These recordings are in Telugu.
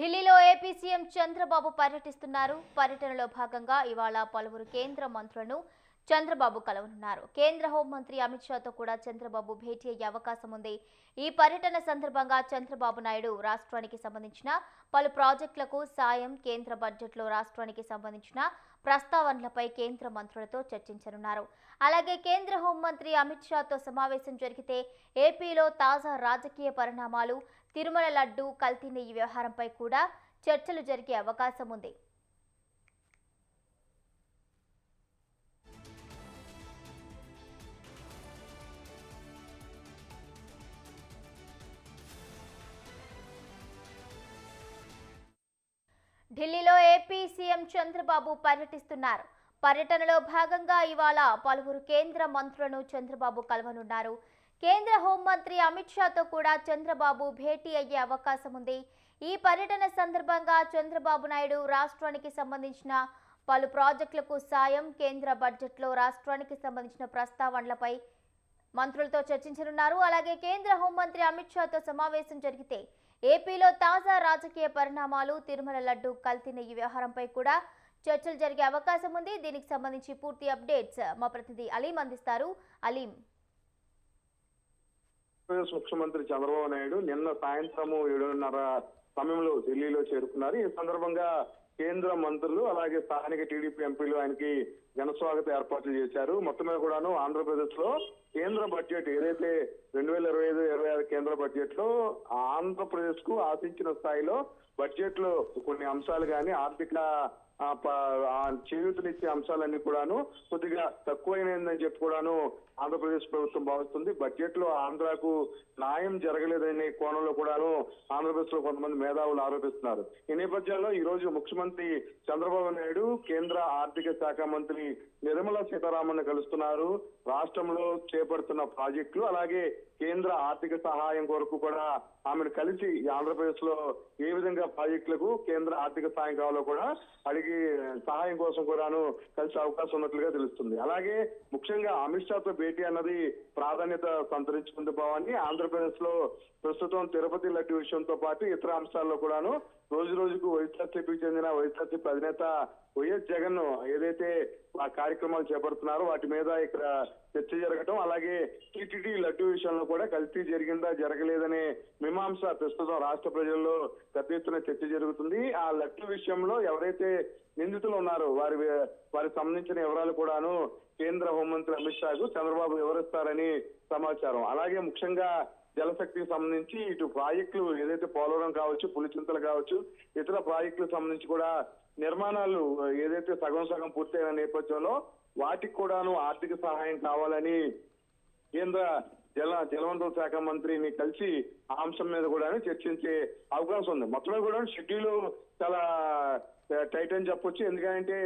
ఢిల్లీలో ఏపీ సీఎం చంద్రబాబు పర్యటిస్తున్నారు. పర్యటనలో భాగంగా ఇవాళ పలువురు కేంద్ర మంత్రులను చంద్రబాబు కలవనున్నారు. కేంద్ర హోంమంత్రి అమిత్ షాతో కూడా చంద్రబాబు భేటీ అయ్యే అవకాశం ఉంది. ఈ పర్యటన సందర్భంగా చంద్రబాబు నాయుడు రాష్ట్రానికి సంబంధించిన పలు ప్రాజెక్టులకు సాయం, కేంద్ర బడ్జెట్లో రాష్ట్రానికి సంబంధించిన ప్రస్తావనలపై కేంద్ర మంత్రులతో చర్చించనున్నారు. అలాగే కేంద్ర హోంమంత్రి అమిత్ షాతో సమావేశం జరిగితే ఏపీలో తాజా రాజకీయ పరిణామాలు, తిరుమల లడ్డు కల్తీ నెయ్యి వ్యవహారంపై కూడా చర్చలు జరిగే అవకాశం ఉంది. ఢిల్లీలో ఏపీ సీఎం చంద్రబాబు పర్యటిస్తున్నారు. పర్యటనలో భాగంగా ఇవాళ పలువురు కేంద్ర మంత్రులను చంద్రబాబు కలవనున్నారు. కేంద్ర హోంమంత్రి అమిత్ షాతో కూడా చంద్రబాబు భేటీ అయ్యే అవకాశం ఉంది. ఈ పర్యటన సందర్భంగా చంద్రబాబు నాయుడు రాష్ట్రానికి సంబంధించిన పలు ప్రాజెక్టులకు సాయం, కేంద్ర బడ్జెట్లో రాష్ట్రానికి సంబంధించిన ప్రస్తావనలపై మంత్రులతో చర్చించనున్నారు. అలాగే కేంద్ర హోంమంత్రి అమిత్ షాతో సమావేశం జరిగితే ఏపీలో తాజా రాజకీయ పరిణామాలు, తిరుమల లడ్డు కల్తీ నెయ్యి వ్యవహారంపై కూడా చర్చలు జరిగే అవకాశం ఉంది. దీనికి సంబంధించి పూర్తి అప్డేట్స్ మా ప్రతినిధి అలీం అందిస్తారు. అలీం. ముఖ్యమంత్రి చంద్రబాబు నాయుడు నిన్న సాయంత్రం 7:30 సమయంలో ఢిల్లీలో చేరుకున్నారు. ఈ సందర్భంగా కేంద్ర మంత్రులు అలాగే స్థానిక టీడీపీ ఎంపీలు ఆయనకి ఘన స్వాగత ఏర్పాట్లు చేశారు. మొత్తం మీద కూడాను ఆంధ్రప్రదేశ్ లో కేంద్ర బడ్జెట్ ఏదైతే 2025-26 కేంద్ర బడ్జెట్ లో ఆంధ్రప్రదేశ్ కు ఆశించిన స్థాయిలో బడ్జెట్ లో కొన్ని అంశాలు కానీ ఆర్థిక చేయూతనిచ్చే అంశాలన్నీ కూడాను కొద్దిగా తక్కువైనదని చెప్పి కూడాను ఆంధ్రప్రదేశ్ ప్రభుత్వం భావిస్తుంది. బడ్జెట్ లో ఆంధ్రాకు న్యాయం జరగలేదనే కోణంలో కూడాను ఆంధ్రప్రదేశ్ లో కొంతమంది మేధావులు ఆరోపిస్తున్నారు. ఈ నేపథ్యంలో ఈ రోజు ముఖ్యమంత్రి చంద్రబాబు నాయుడు కేంద్ర ఆర్థిక శాఖ మంత్రి నిర్మలా సీతారామన్ కలుస్తున్నారు. రాష్ట్రంలో చేపడుతున్న ప్రాజెక్టులు అలాగే కేంద్ర ఆర్థిక సహాయం కొరకు కూడా ఆమెను కలిసి ఆంధ్రప్రదేశ్ లో ఏ విధంగా ప్రాజెక్టులకు కేంద్ర ఆర్థిక సహాయం కావాలో కూడా అడిగి సహాయం కోసం కూడాను కలిసే అవకాశం ఉన్నట్లుగా తెలుస్తుంది. అలాగే ముఖ్యంగా అమిత్ షాతో భేటీ అన్నది ప్రాధాన్యత సంతరించుకుంది భావాన్ని ఆంధ్రప్రదేశ్ లో ప్రస్తుతం తిరుపతి లడ్డు విషయంతో పాటు ఇతర అంశాల్లో కూడాను రోజు రోజుకు వైఎస్ఆర్సీపీకి చెందిన వైఎస్ఆర్సీపీ అధినేత వైఎస్ జగన్ ఏదైతే ఆ కార్యక్రమాలు చేపడుతున్నారో వాటి మీద ఇక్కడ చర్చ జరగటం, అలాగే టీటీడీ లడ్డు విషయంలో కూడా కల్తీ జరిగిందా జరగలేదనే మీమాంస ప్రస్తుతం రాష్ట్ర ప్రజల్లో పెద్ద ఎత్తున చర్చ జరుగుతుంది. ఆ లడ్డు విషయంలో ఎవరైతే నిందితులు ఉన్నారో వారికి సంబంధించిన వివరాలు కూడాను కేంద్ర హోంమంత్రి అమిత్ షాకు చంద్రబాబు వివరిస్తారని సమాచారం. అలాగే ముఖ్యంగా జలశక్తికి సంబంధించి ఇటు ప్రాజెక్టులు ఏదైతే పోలవరం కావచ్చు, పులిచింతలు కావచ్చు, ఇతర ప్రాజెక్టులకు సంబంధించి కూడా నిర్మాణాలు ఏదైతే సగం పూర్తయిన నేపథ్యంలో వాటికి కూడాను ఆర్థిక సహాయం కావాలని కేంద్ర జలవనరుల శాఖ మంత్రిని కలిసి ఆ అంశం మీద కూడా చర్చించే అవకాశం ఉంది. మొత్తం కూడా షెడ్యూల్ చాలా టైట్ అని చెప్పొచ్చు. ఎందుకంటే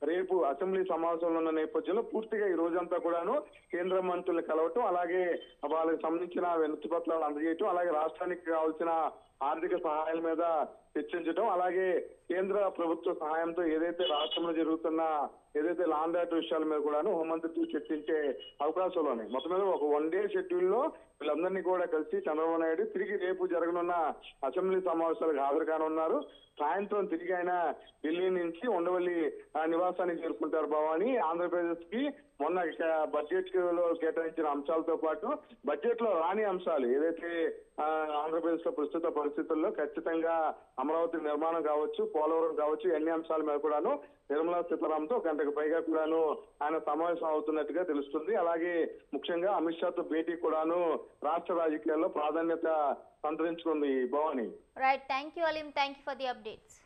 రేపు అసెంబ్లీ సమావేశంలో ఉన్న నేపథ్యంలో పూర్తిగా ఈ రోజంతా కూడాను కేంద్ర మంత్రులను కలవటం, అలాగే వాళ్ళకి సంబంధించిన వినతి పత్రాలు అందజేయటం, అలాగే రాష్ట్రానికి కావాల్సిన ఆర్థిక సహాయాల మీద చర్చించడం, అలాగే కేంద్ర ప్రభుత్వ సహాయంతో ఏదైతే రాష్ట్రంలో జరుగుతున్న ఏదైతే లాండ్ ఆర్డర్ విషయాల మీద కూడాను హోంమంత్రితో చర్చించే అవకాశాలు ఉన్నాయి. మొత్తం మీద ఒక 1 డే షెడ్యూల్ లో వీళ్ళందరినీ కూడా కలిసి చంద్రబాబు నాయుడు తిరిగి రేపు జరగనున్న అసెంబ్లీ సమావేశాలకు హాజరు కానున్నారు. సాయంత్రం తిరిగి ఆయన ఢిల్లీ నుంచి ఉండవల్లి నివాసానికి చేరుకుంటారు భావాని. ఆంధ్రప్రదేశ్ కి మొన్న బడ్జెట్ లో కేటాయించిన అంశాలతో పాటు బడ్జెట్ లో రాని అంశాలు ఏదైతే ఆంధ్రప్రదేశ్ లో ప్రస్తుత పరిస్థితుల్లో ఖచ్చితంగా అమరావతి నిర్మాణం కావచ్చు, పోలవరం కావచ్చు, అన్ని అంశాల మీద కూడాను నిర్మలా సీతారామన్తో గంటకు పైగా కూడాను ఆయన సమావేశం అవుతున్నట్టుగా తెలుస్తుంది. అలాగే ముఖ్యంగా అమిత్ షాతో భేటీ కూడాను రాష్ట్ర రాజకీయాల్లో ప్రాధాన్యత సంతరించుకుంది Bhavani. Right, thank you Aleem, thank you for the updates.